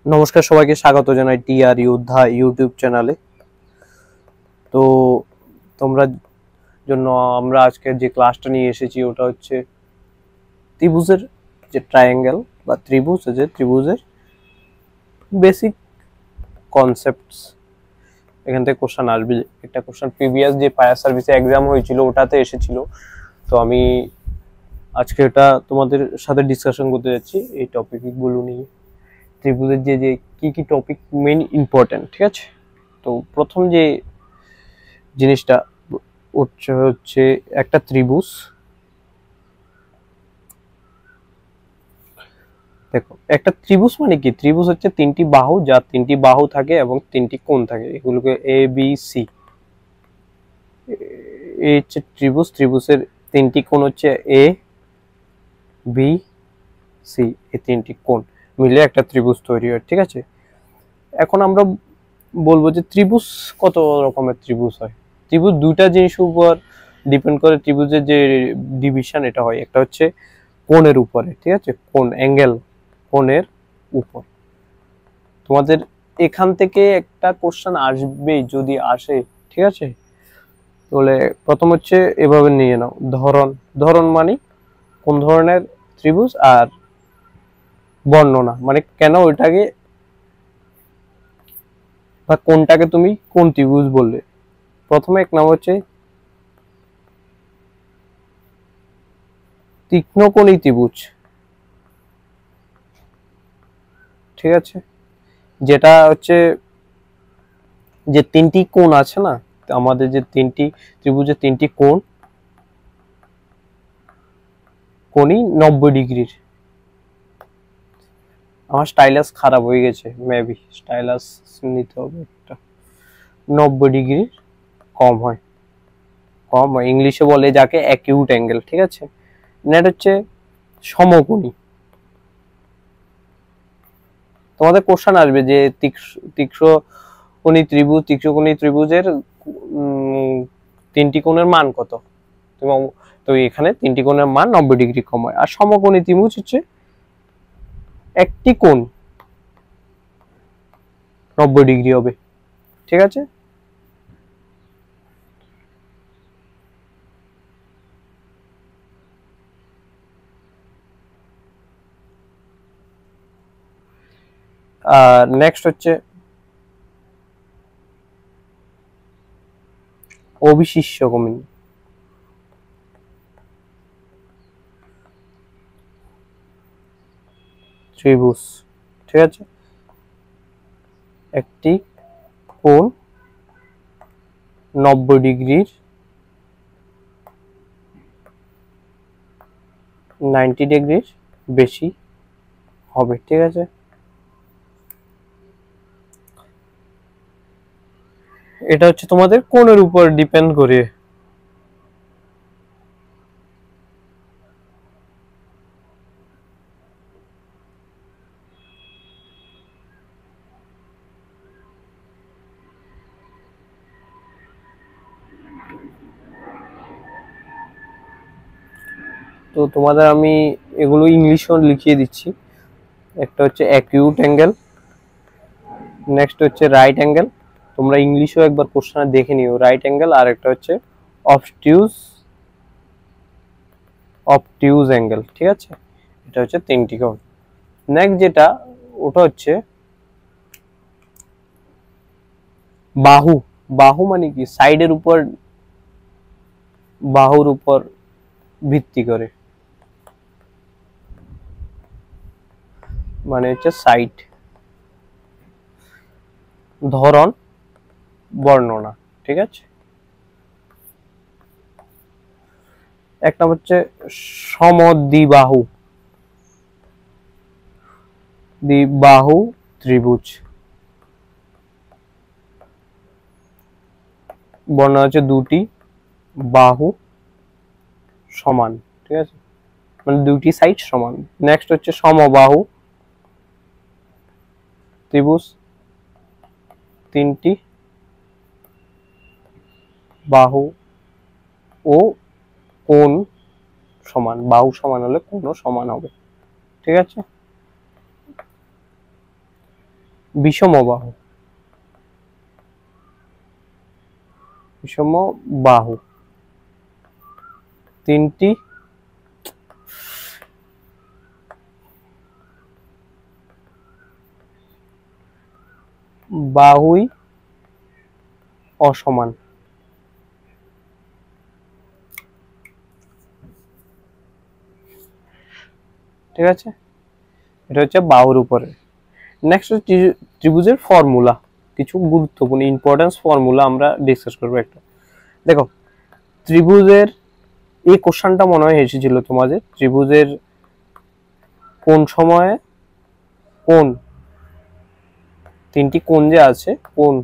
নমস্কার, সবাইকে স্বাগত জানাই টিআর যোদ্ধা ইউটিউব চ্যানেলে। তো তোমরা জন্য আমরা আজকে যে ক্লাসটা নিয়ে এসেছি ওটা হচ্ছে ত্রিভুজের যে ট্রায়াঙ্গেল বা ত্রিভুজের বেসিক কনসেপ্টস। এখান থেকে কোশ্চেন আসবে। একটা কোশ্চেন প্রিভিয়াস যে ফায়ার সার্ভিসে এক্সাম হয়েছিল ওটাতে এসেছিল। তো আমি আজকে এটা তোমাদের সাথে ডিসকাশন করতে যাচ্ছি এই টপিকগুলো নিয়ে। ত্রিভুজের যে যে কি টপিক মেইন ইম্পর্টেন্ট, ঠিক আছে? তো প্রথম যে জিনিসটা হচ্ছে একটা ত্রিভুজ। দেখো, একটা ত্রিভুজ মানে কি? ত্রিভুজ হচ্ছে তিনটি বাহু, যার তিনটি বাহু থাকে এবং তিনটি কোণ থাকে, এগুলোকে এ বি সি। এই হচ্ছে ত্রিভুজ। ত্রিভুজের তিনটি কোণ হচ্ছে এ বি সি। এই তিনটি কোণ মিলে একটা ত্রিভুজ তৈরি হয়, ঠিক আছে? এখন আমরা বলবো যে ত্রিভুজ কত রকমের ত্রিভুজ হয়। ত্রিভুজ দুইটা জিনিসের উপর ডিপেন্ড করে। ত্রিভুজের যে ডিভিশন এটা হয়, একটা হচ্ছে কোণের উপরে, ঠিক আছে? কোণ, অ্যাঙ্গেল, কোণের উপর। তোমাদের এখান থেকে একটা কোশ্চেন আসবেই যদি আসে, ঠিক আছে? তাহলে প্রথম হচ্ছে এভাবে নিয়ে নাও, ধরন। ধরন মানে কোন ধরনের ত্রিভুজ, আর বর্ণনা মানে কেন ওইটাকে বা কোনটাকে তুমি কোন ত্রিভুজ বললে। প্রথমে এক নাম হচ্ছে তীক্ষ্ণকোণী ত্রিভুজ, ঠিক আছে? যেটা হচ্ছে যে তিনটি কোণ আছে না, আমাদের যে তিনটি ত্রিভুজের তিনটি কোণই 90 ডিগ্রির। আমার স্টাইলাস খারাপ হয়ে গেছে, মেবি স্টাইলাস নিতে হবে একটা। 90 ডিগ্রির কম হয়, ইংলিশে বলে যাকে অ্যাকিউট অ্যাঙ্গেল, ঠিক আছে? নেট হচ্ছে সমকোণী। তোমাদের কোশ্চেন আসবে যে তীক্ষ্ণকোণী ত্রিভুজের তিনটি কোণের মান কত। এবং তো এখানে তিনটি কোণের মান 90 ডিগ্রি কম হয়। আর সমকোণী ত্রিভুজ হচ্ছে একটি কোণ 90 ডিগ্রি হবে, ঠিক আছে? আর নেক্সট হচ্ছে অবিশিষ্যকোণী ত্রিভুজ, ঠিক আছে? একটি কোণ 90 ডিগ্রির 90 ডিগ্রির বেশি হবে, ঠিক আছে? এটা হচ্ছে তোমাদের কোণের উপর ডিপেন্ড করে। তো তোমাদের আমি এগুলো ইংলিশেও লিখিয়ে দিচ্ছি। একটা হচ্ছে অ্যাকিউট অ্যাঙ্গেল, নেক্সট হচ্ছে রাইট অ্যাঙ্গেল। তোমরা ইংলিশেও একবার কোশ্চেন দেখে নিও, রাইট অ্যাঙ্গেল। আর একটা হচ্ছে অবটিউজ অবটিউজ অ্যাঙ্গেল, ঠিক আছে? এটা হচ্ছে তিনটি কোণ। নেক্সট যেটা, ওটা হচ্ছে বাহু। বাহু মানে কি? সাইডের উপর, বাহুর উপর ভিত্তি করে, মানে হচ্ছে সাইড। ধরন, বর্ণনা, ঠিক আছে? এক নাম হচ্ছে সমদ্বিবাহু দ্বিবাহু ত্রিভুজ। বর্ণনা হচ্ছে দুটি বাহু সমান, ঠিক আছে? মানে দুটি সাইড সমান। নেক্সট হচ্ছে সমবাহু ত্রিভুজ, তিনটি বাহু ও কোণ সমান। বাহু সমান হলে কোণও সমান হবে, ঠিক আছে? বিষমবাহু, বিষমবাহু তিনটি বাহুই অসমান। ঠিক আছে, এটা হচ্ছে বাহুর উপরে। নেক্সট হচ্ছে ত্রিভুজের ফর্মুলা, কিছু গুরুত্বপূর্ণ ইম্পর্টেন্স ফর্মুলা আমরা ডিসকাস করবো একটা। দেখো ত্রিভুজের এই কোশ্চেনটা মনে হয় এসেছিল তোমাদের, ত্রিভুজের কোন সময়ে কোন তিনটি কোণ যে আছে, কোন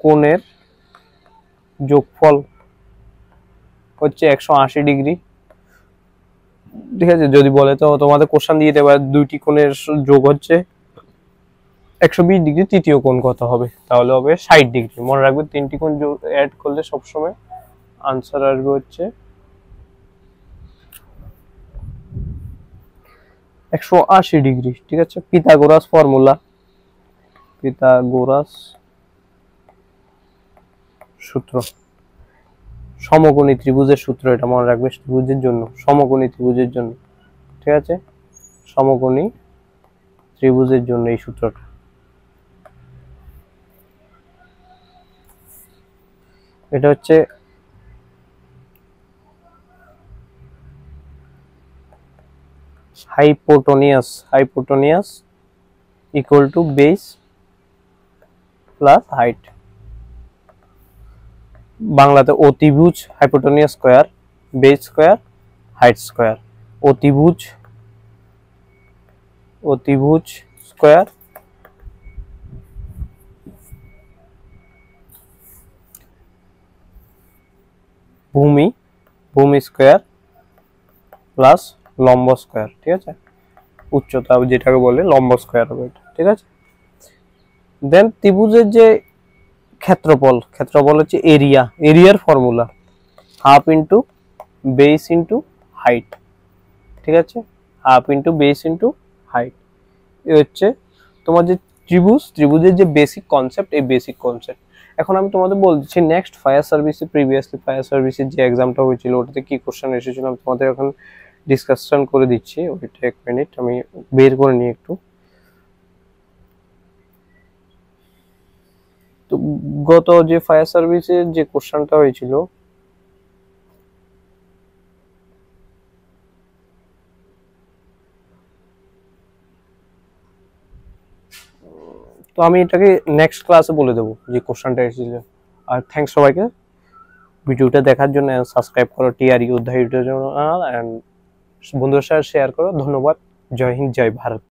কোণের যোগফল হচ্ছে 180 ডিগ্রি। ঠিক আছে, যদি বলে তো তোমাদের কোশ্চেন দিয়ে দেবে দুইটি কোণের যোগ হচ্ছে 120 ডিগ্রি, তৃতীয় কোণ কত হবে, তাহলে হবে 60 ডিগ্রি। মনে রাখবে তিনটি কোণ অ্যাড করলে সবসময় আনসার আসবে হচ্ছে 180 ডিগ্রি। ঠিক আছে, পিথাগোরাস ফর্মুলা, পিথাগোরাস সূত্র, সমকোণী ত্রিভুজের সূত্র, এটা মনে রাখবে ত্রিভুজের জন্য, সমকোণী ত্রিভুজের জন্য। ঠিক আছে, সমকোণী ত্রিভুজের জন্য এই সূত্রটা। এটা হচ্ছে hypotenuse equal to base plus height. বাংলাতে অতিভুজ hypotenuse square, base square, height square. অতিভুজ স্কয়ার ভূমি স্কয়ার প্লাস লম্ব স্কয়ার। ঠিক আছে, উচ্চতা যেটাকে বলে লম্ব স্কয়ার হবে এটা। ঠিক আছে, দেন ত্রিভুজের যে ক্ষেত্রফল হচ্ছে এরিয়ার formula half into base into height. ঠিক আছে, half into base into height. এ হচ্ছে তোমার যে ত্রিভুজের যে বেসিক কনসেপ্ট, এই বেসিক কনসেপ্ট। এখন আমি তোমাদের বলছি নেক্সট ফায়ার সার্ভিসে, প্রিভিয়াসলি ফায়ার সার্ভিসের যে এক্সামটা হয়েছিল ওটাতে কি কোশ্চেন এসেছিল আমি তোমাদের এখন ডিসকাশন করে দিচ্ছি। ওইটা 1 মিনিট আমি বের করে নিই একটু। তো গত যে ফায়ার সার্ভিসের যে কোশ্চেনটা হয়েছিল, তো আমি এটাকে নেক্সট ক্লাসে বলে দেবো যে কোশ্চেনটা এসেছিল। আর থ্যাঙ্কস সবাইকে ভিডিওটা দেখার জন্য, সাবস্ক্রাইব করো টিআর যোদ্ধা ইউটিউব চ্যানেল, এন্ড বন্ধুদের সাথে শেয়ার করো। ধন্যবাদ। জয় হিন্দ, জয় ভারত।